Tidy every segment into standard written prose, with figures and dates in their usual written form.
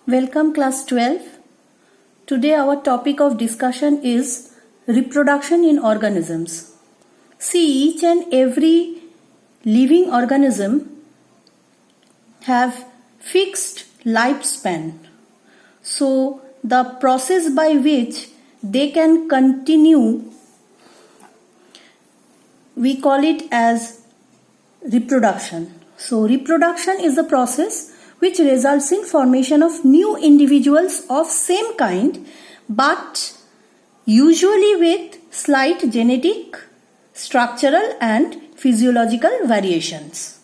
Welcome class 12. Today our topic of discussion is reproduction in organisms. See, each and every living organism have fixed lifespan. So the process by which they can continue, we call it as reproduction. So reproduction is the process which results in formation of new individuals of same kind but usually with slight genetic, structural and physiological variations.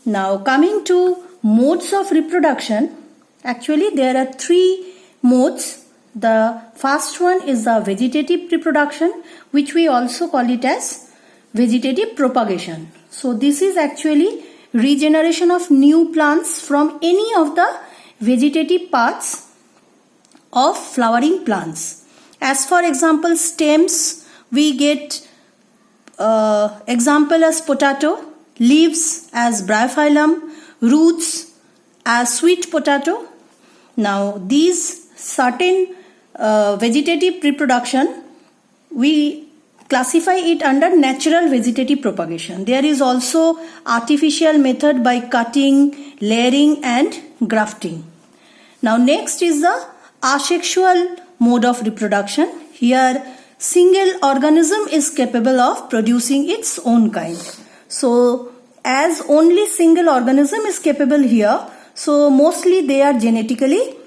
Now coming to modes of reproduction, actually there are three modes. The first one is the vegetative reproduction, which we also call it as vegetative propagation. So this is actually regeneration of new plants from any of the vegetative parts of flowering plants. As for example, stems, we get example as potato, leaves as bryophyllum, roots as sweet potato. Now these certain vegetative reproduction, we classify it under natural vegetative propagation. There is also artificial method by cutting, layering and grafting. Now next is the asexual mode of reproduction. Here single organism is capable of producing its own kind. So as only single organism is capable here, so mostly they are genetically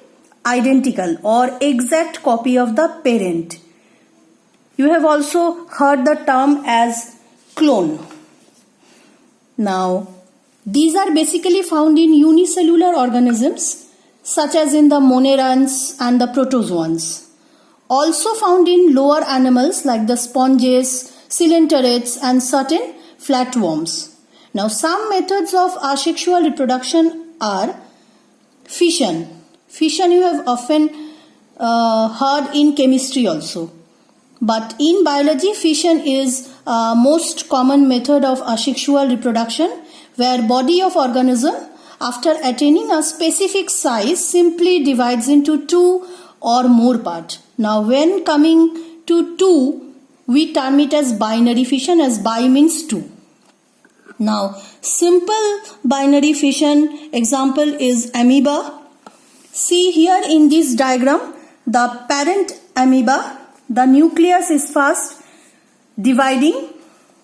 identical or exact copy of the parent. You have also heard the term as clone. Now, these are basically found in unicellular organisms such as in the monerans and the protozoans. Also found in lower animals like the sponges, coelenterate and certain flatworms. Now, some methods of asexual reproduction are fission. Fission you have often heard in chemistry also. But in biology, fission is most common method of asexual reproduction, where body of organism after attaining a specific size simply divides into two or more parts. Now when coming to two, we term it as binary fission, as bi means two. Now simple binary fission example is amoeba. See here in this diagram, the parent amoeba, the nucleus is first dividing.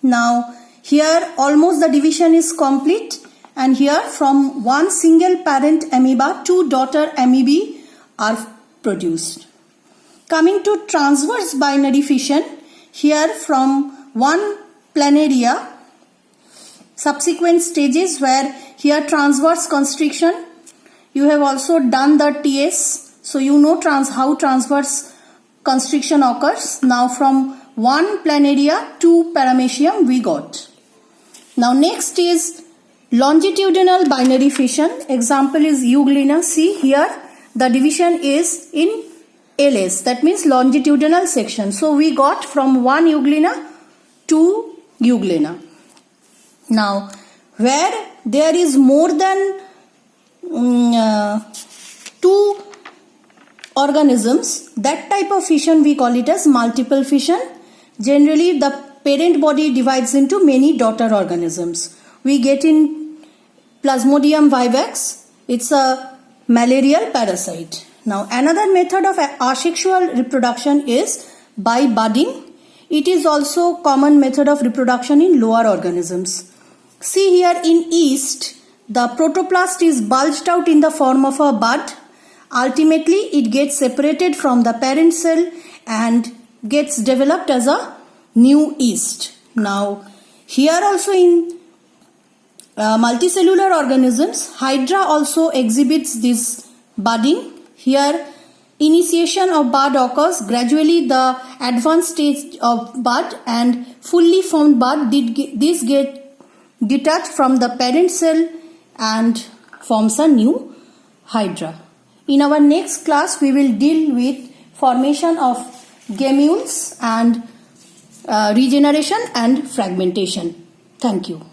Now here almost the division is complete, and here from one single parent amoeba, two daughter amoebae are produced. Coming to transverse binary fission, here from one planaria, subsequent stages where here transverse constriction, you have also done the TS, so you know how transverse constriction occurs. Now from one planaria to paramecium we got. Now next is longitudinal binary fission. Example is euglena. See here the division is in LS, that means longitudinal section. So we got from one euglena to euglena. Now where there is more than two organisms, that type of fission we call it as multiple fission. Generally the parent body divides into many daughter organisms. We get in Plasmodium vivax, it's a malarial parasite. Now another method of asexual reproduction is by budding. It is also common method of reproduction in lower organisms. See here in yeast, the protoplast is bulged out in the form of a bud. Ultimately, it gets separated from the parent cell and gets developed as a new yeast. Now, here also in multicellular organisms, Hydra also exhibits this budding. Here, initiation of bud occurs. Gradually, the advanced stage of bud and fully formed bud, this get detached from the parent cell and forms a new Hydra. In our next class, we will deal with formation of gamules and regeneration and fragmentation. Thank you.